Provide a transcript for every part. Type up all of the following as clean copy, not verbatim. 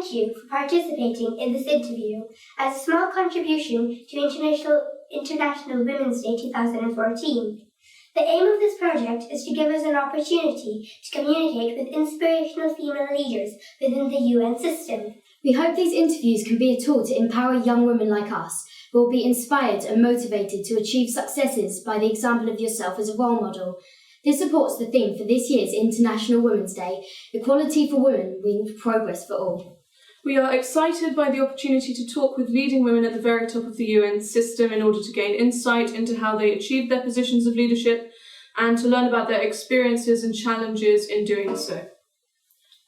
thank you for participating in this interview as a small contribution to International Women's Day 2014. The aim of this project is to give us an opportunity to communicate with inspirational female leaders within the UN system. We hope these interviews can be a tool to empower young women like us, who will be inspired and motivated to achieve successes by the example of yourself as a role model. This supports the theme for this year's International Women's Day, Equality for Women with Progress for All. We are excited by the opportunity to talk with leading women at the very top of the UN system in order to gain insight into how they achieved their positions of leadership and to learn about their experiences and challenges in doing so.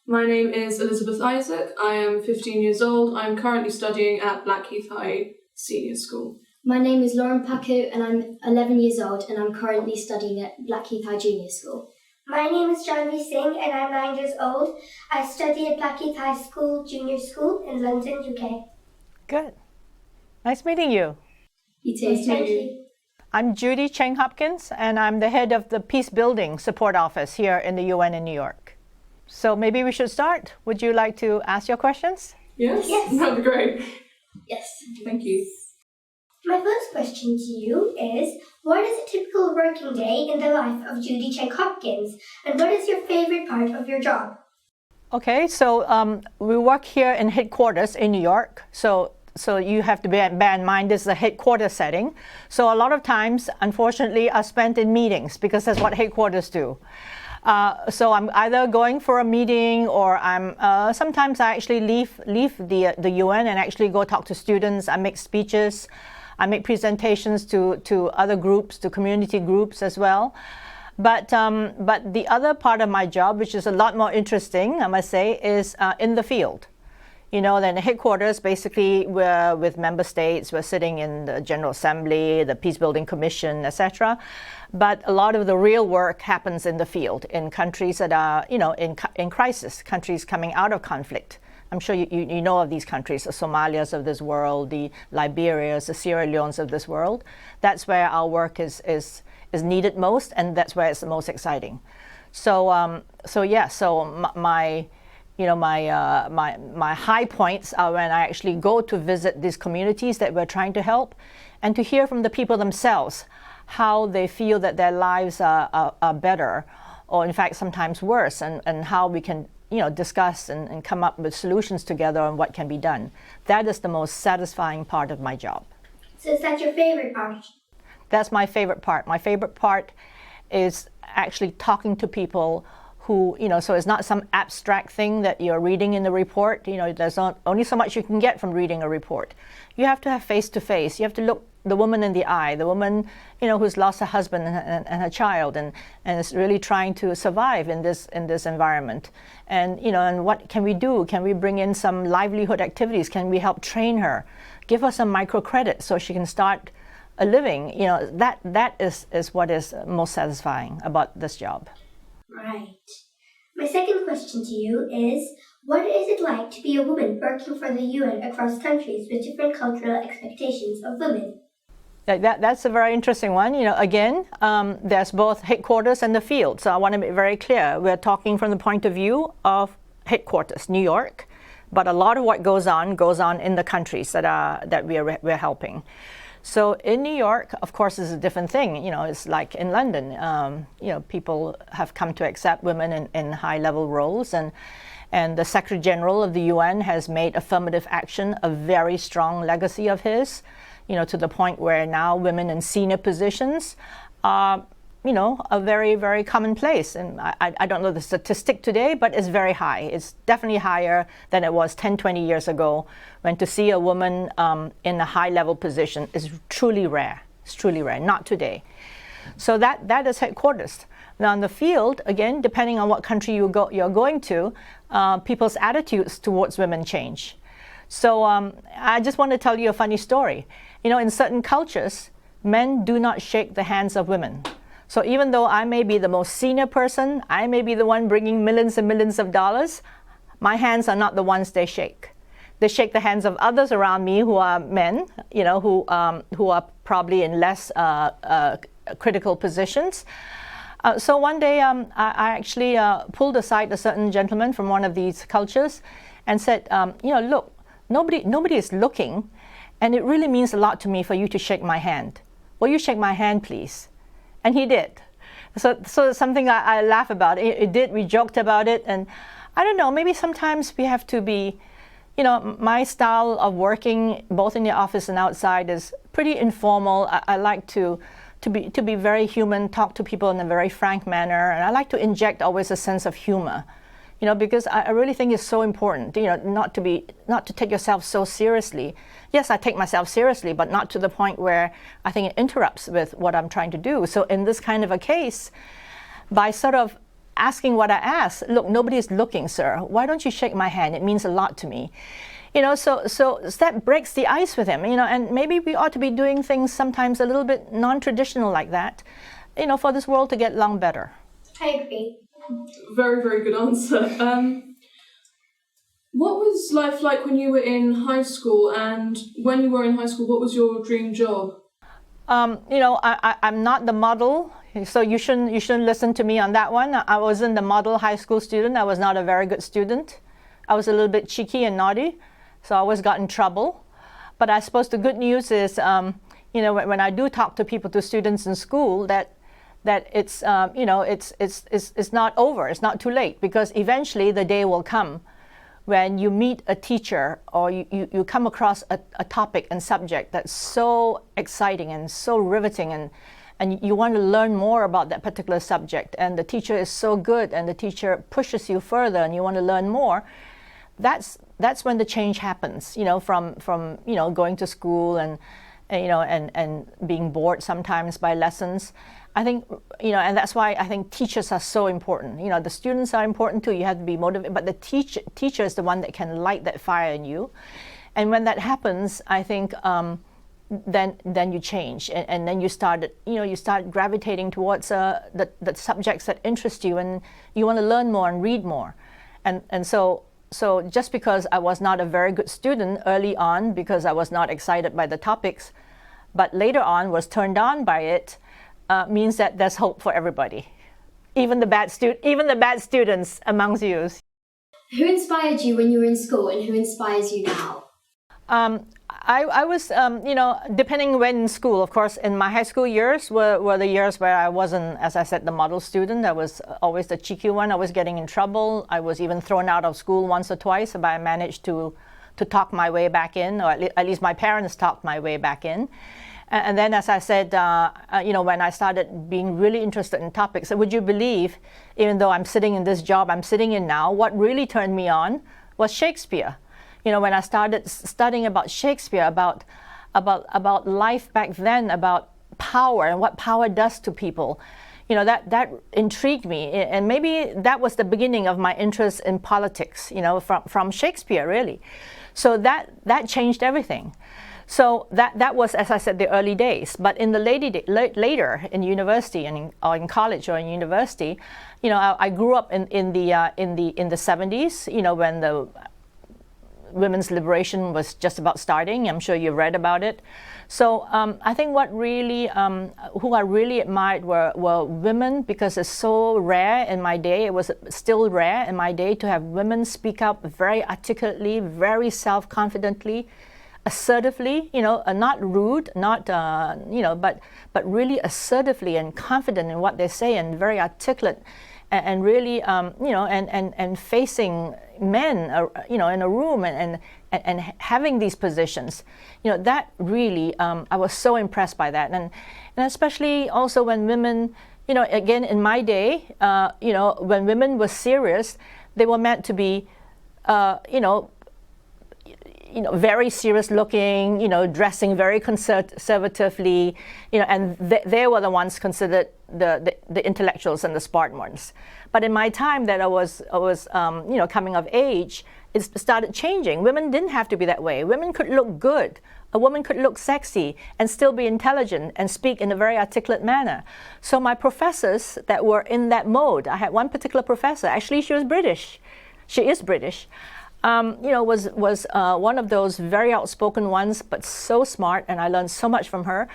My name is Elizabeth Isaac. I am 15 years old. I am currently studying at Blackheath High Senior School. My name is Lauren Paku and I'm 11 years old and I'm currently studying at Blackheath High Junior School. My name is Janvi Singh and I'm 9 years old. I study at Blackheath High School Junior School in London, UK. Good. Nice meeting you. You too. Thank you. I'm Judy Cheng Hopkins and I'm the head of the Peace Building Support Office here in the UN in New York. So maybe we should start. Would you like to ask your questions? Yes? Yes. That'd be great. Yes. Thank you. My first question to you is, what is a typical working day in the life of Judy Cheng Hopkins, and what is your favorite part of your job? Okay, so we work here in headquarters in New York. So you have to bear in mind this is a headquarters setting. So a lot of times, unfortunately, are spent in meetings because that's what headquarters do. So I'm either going for a meeting or sometimes I actually leave the UN and actually go talk to students. I make speeches. I make presentations to other groups, to community groups as well. But the other part of my job, which is a lot more interesting, I must say, is in the field. You know, then the headquarters, basically, we're with member states, we're sitting in the General Assembly, the Peace Building Commission, etc. But a lot of the real work happens in the field, in countries that are, you know, in crisis, countries coming out of conflict. I'm sure you know of these countries, the Somalias of this world, the Liberias, the Sierra Leones of this world. That's where our work is needed most, and that's where it's the most exciting. So my high points are when I actually go to visit these communities that we're trying to help, and to hear from the people themselves how they feel that their lives are better, or in fact sometimes worse, and how we can discuss and come up with solutions together on what can be done. That is the most satisfying part of my job. So is that your favorite part? That's my favorite part. My favorite part is actually talking to people who, so it's not some abstract thing that you're reading in the report. There's only so much you can get from reading a report. You have to have face-to-face. You have to look the woman in the eye, the woman, who's lost her husband and her child and is really trying to survive in this environment. And, and what can we do? Can we bring in some livelihood activities? Can we help train her? Give her some microcredit so she can start a living? That is what is most satisfying about this job. Right. My second question to you is, what is it like to be a woman working for the UN across countries with different cultural expectations of women? That's a very interesting one. Again, there's both headquarters and the field. So I want to be very clear. We're talking from the point of view of headquarters, New York, but a lot of what goes on in the countries that we're helping. So in New York, of course, is a different thing. It's like in London. People have come to accept women in high-level roles, and the Secretary General of the UN has made affirmative action a very strong legacy of his. To the point where now women in senior positions are, a very, very commonplace. And I don't know the statistic today, but it's very high. It's definitely higher than it was 10, 20 years ago, when to see a woman in a high-level position is truly rare. It's truly rare, not today. So that is headquarters. Now in the field, again, depending on what country you're going to, people's attitudes towards women change. So I just want to tell you a funny story. In certain cultures, men do not shake the hands of women. So even though I may be the most senior person, I may be the one bringing millions and millions of dollars, my hands are not the ones they shake. They shake the hands of others around me who are men, who are probably in less critical positions. So one day I actually pulled aside a certain gentleman from one of these cultures, and said, look, nobody is looking, and it really means a lot to me for you to shake my hand. Will you shake my hand, please? And he did. So it's something I laugh about. We joked about it, and I don't know, maybe sometimes we have to be, my style of working both in the office and outside is pretty informal. I like to be very human, talk to people in a very frank manner, and I like to inject always a sense of humor, because I really think it's so important, not to take yourself so seriously. Yes, I take myself seriously, but not to the point where I think it interrupts with what I'm trying to do. So in this kind of a case, by sort of asking what I asked, look, nobody is looking, sir. Why don't you shake my hand? It means a lot to me. So that breaks the ice with him, and maybe we ought to be doing things sometimes a little bit non-traditional like that, for this world to get along better. I agree. Very, very good answer. What was life like when you were in high school, and when you were in high school, what was your dream job? I'm not the model, so you shouldn't listen to me on that one. I wasn't the model high school student. I was not a very good student. I was a little bit cheeky and naughty, so I always got in trouble. But I suppose the good news is, when I do talk to people, to students in school, that it's it's not over. It's not too late, because eventually the day will come when you meet a teacher or you come across a topic and subject that's so exciting and so riveting, and you want to learn more about that particular subject, and the teacher is so good and the teacher pushes you further and you want to learn more. That's when the change happens, from going to school and being bored sometimes by lessons. I think, and that's why I think teachers are so important. The students are important too. You have to be motivated, but the teacher is the one that can light that fire in you. And when that happens, I think then you change, and then you start gravitating towards the subjects that interest you, and you want to learn more and read more. And so just because I was not a very good student early on, because I was not excited by the topics, but later on was turned on by it, means that there's hope for everybody, even the bad students amongst you. Who inspired you when you were in school, and who inspires you now? I was, depending when in school, of course, in my high school years were the years where I wasn't, as I said, the model student. I was always the cheeky one. I was getting in trouble. I was even thrown out of school once or twice, but I managed to talk my way back in, or at least my parents talked my way back in. And then, as I said, when I started being really interested in topics, so would you believe, even though I'm sitting in this job I'm sitting in now, what really turned me on was Shakespeare. When I started studying about Shakespeare, about life back then, about power and what power does to people, that intrigued me. And maybe that was the beginning of my interest in politics, from Shakespeare, really. So that changed everything. So that was, as I said, the early days. But in the later in university or in college or in university, I grew up in the 70s. When the women's liberation was just about starting. I'm sure you read about it. So I think who I really admired were women, because it's so rare in my day. It was still rare in my day to have women speak up very articulately, very self-confidently, assertively, not rude, not, but really assertively and confident in what they say, and very articulate, and really, and facing men, in a room, and having these positions, that really, I was so impressed by that, and especially also when women, again in my day, when women were serious, they were meant to be, very serious looking, dressing very conservatively, and they were the ones considered the intellectuals and the smart ones. But in my time that I was coming of age, it started changing. Women didn't have to be that way. Women could look good. A woman could look sexy and still be intelligent and speak in a very articulate manner. So my professors that were in that mode, I had one particular professor, actually she was British. She is British. Was one of those very outspoken ones, but so smart, and I learned so much from her.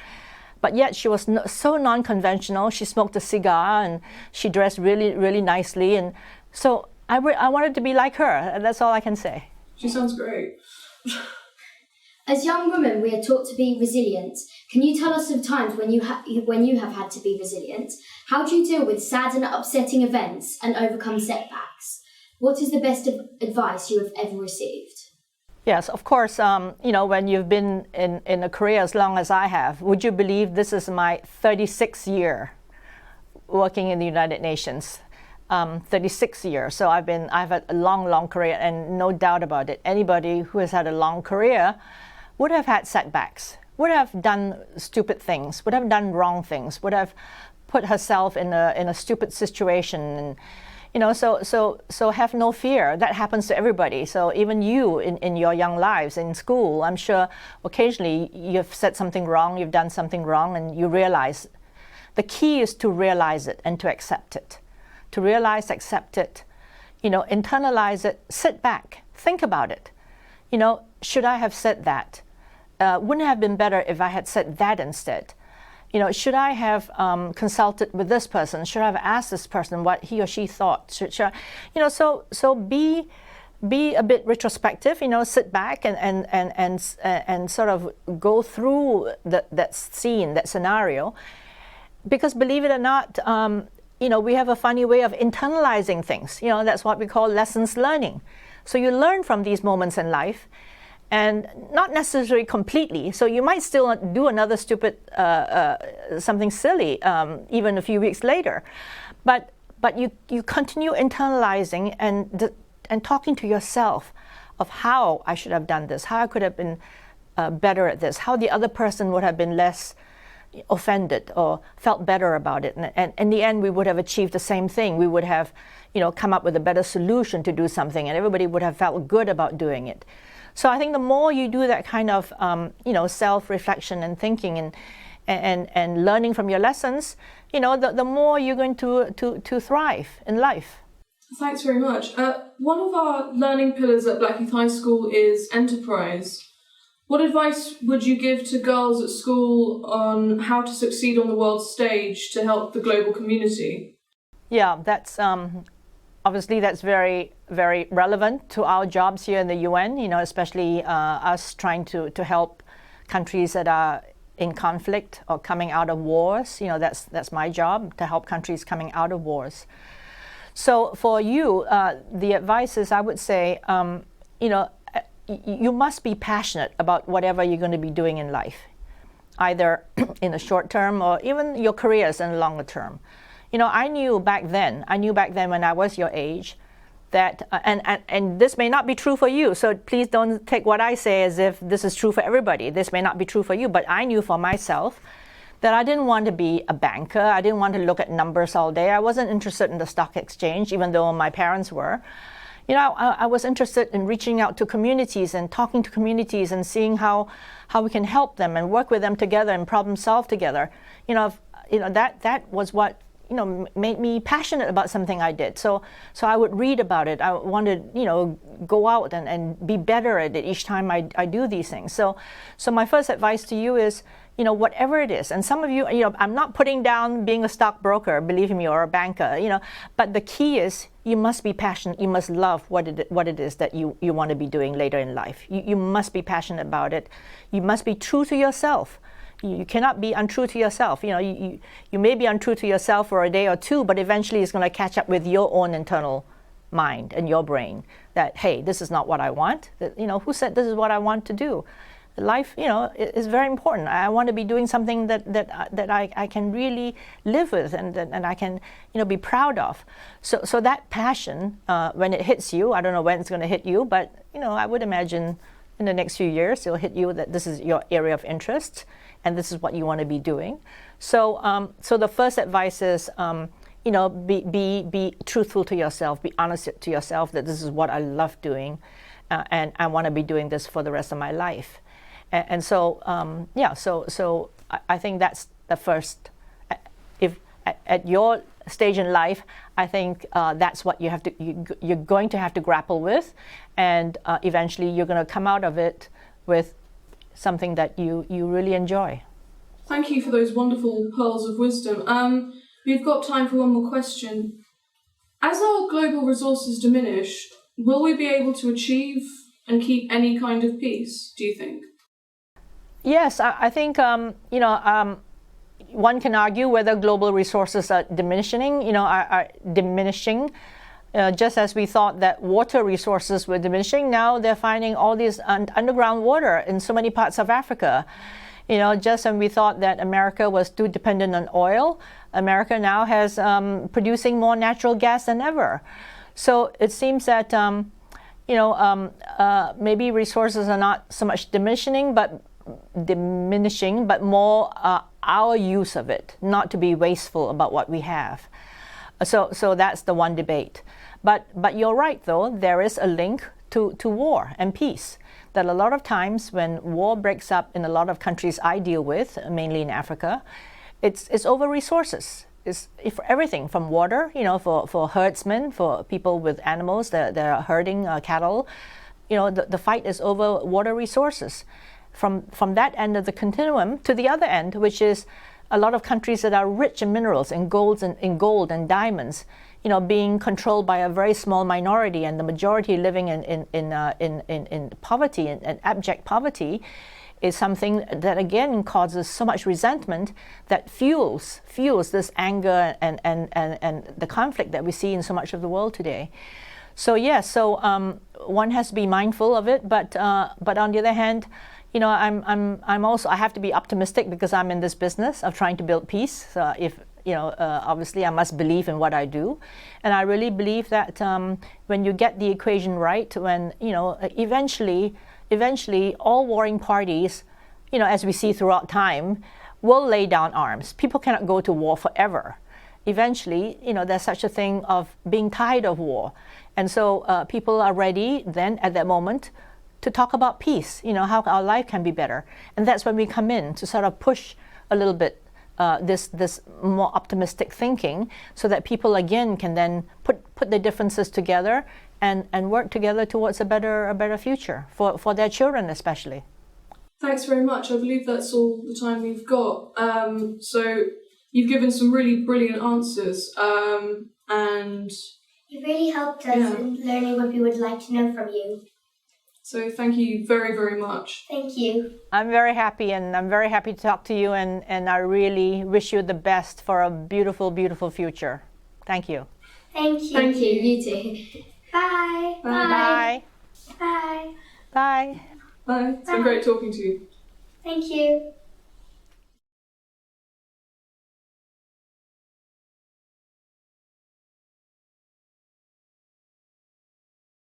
But yet she was so non-conventional. She smoked a cigar, and she dressed really, really nicely. And so I wanted to be like her, and that's all I can say. She sounds great. As young women, we are taught to be resilient. Can you tell us of times when you have had to be resilient? How do you deal with sad and upsetting events and overcome setbacks? What is the best advice you have ever received? Yes, of course, when you've been in a career as long as I have, would you believe this is my 36th year working in the United Nations? 36 years. So I've had a long career, and no doubt about it, anybody who has had a long career would have had setbacks, would have done stupid things, would have done wrong things, would have put herself in a stupid situation, and so have no fear. That happens to everybody. So even you in your young lives in school, I'm sure occasionally you've said something wrong, you've done something wrong, and you realize. The key is to realize it and to accept it. To realize, accept it, internalize it, sit back, think about it. Should I have said that? Wouldn't it have been better if I had said that instead? Should I have consulted with this person? Should I have asked this person what he or she thought? So be a bit retrospective. Sit back and sort of go through that scene, that scenario, because believe it or not, we have a funny way of internalizing things. That's what we call lessons learning. So you learn from these moments in life, and not necessarily completely. So you might still do another stupid something silly even a few weeks later, but you continue internalizing and talking to yourself of how I should have done this, how I could have been better at this, how the other person would have been less offended or felt better about it, and in the end we would have achieved the same thing. We would have come up with a better solution to do something, and everybody would have felt good about doing it. So I think the more you do that kind of self-reflection and thinking and learning from your lessons, the more you're going to thrive in life. Thanks very much. One of our learning pillars at Blackheath High School is enterprise. What advice would you give to girls at school on how to succeed on the world stage to help the global community? Yeah, that's obviously that's very, very relevant to our jobs here in the UN, especially us trying to help countries that are in conflict or coming out of wars. That's my job, to help countries coming out of wars. So for you, the advice is, I would say, you must be passionate about whatever you're going to be doing in life, either in the short term or even your careers in the longer term. I knew back then when I was your age that, and this may not be true for you, so please don't take what I say as if this is true for everybody. This may not be true for you, but I knew for myself that I didn't want to be a banker. I didn't want to look at numbers all day. I wasn't interested in the stock exchange, even though my parents were. I was interested in reaching out to communities and talking to communities and seeing how we can help them and work with them together and problem solve together. That was what made me passionate about something I did. So I would read about it. I wanted go out and be better at it each time I do these things. So my first advice to you is, whatever it is, and some of you, I'm not putting down being a stockbroker, believe me, or a banker, but the key is you must be passionate. You must love what it is that you want to be doing later in life. You must be passionate about it. You must be true to yourself. You cannot be untrue to yourself. You may be untrue to yourself for a day or two, but eventually it's going to catch up with your own internal mind and your brain that, hey, this is not what I want. Who said this is what I want to do? Life, is very important. I want to be doing something that I can really live with and I can, be proud of. So that passion, when it hits you, I don't know when it's going to hit you, but, I would imagine in the next few years it'll hit you that this is your area of interest and this is what you want to be doing. So the first advice is, be truthful to yourself, be honest to yourself that this is what I love doing, and I want to be doing this for the rest of my life. And so I think that's the first. If at your stage in life, I think that's what you're going to have to grapple with, and eventually you're going to come out of it with something that you really enjoy. Thank you for those wonderful pearls of wisdom. We've got time for one more question. As our global resources diminish, will we be able to achieve and keep any kind of peace, do you think? Yes, I think one can argue whether global resources are diminishing. Are diminishing. Just as we thought that water resources were diminishing, now they're finding all these underground water in so many parts of Africa. Just when we thought that America was too dependent on oil, America now has producing more natural gas than ever. So it seems that maybe resources are not so much diminishing, but more our use of it, not to be wasteful about what we have. So that's the one debate. But you're right, though, there is a link to war and peace. That a lot of times when war breaks up in a lot of countries I deal with, mainly in Africa, it's over resources. It's for everything from water, for herdsmen, for people with animals that are herding cattle. The fight is over water resources. From that end of the continuum to the other end, which is a lot of countries that are rich in minerals, in gold and diamonds, being controlled by a very small minority, and the majority living in poverty and abject poverty, is something that again causes so much resentment that fuels this anger and the conflict that we see in so much of the world today. So one has to be mindful of it, but on the other hand, I'm also, I have to be optimistic because I'm in this business of trying to build peace. So obviously I must believe in what I do, and I really believe that when you get the equation right, when eventually all warring parties, as we see throughout time, will lay down arms. People cannot go to war forever. Eventually, there's such a thing of being tired of war, and so people are ready then at that moment to talk about peace, how our life can be better. And that's when we come in to sort of push a little bit this more optimistic thinking, so that people again can then put their differences together and work together towards a better future for their children especially. Thanks very much. I believe that's all the time we've got. So you've given some really brilliant answers, and you really helped us in learning what we would like to know from you. So thank you very, very much. Thank you. I'm very happy, and I'm very happy to talk to you, and I really wish you the best for a beautiful, beautiful future. Thank you. Thank you. Thank you. You too. Bye. Bye. Bye. Bye. Bye. It's been great talking to you. Thank you.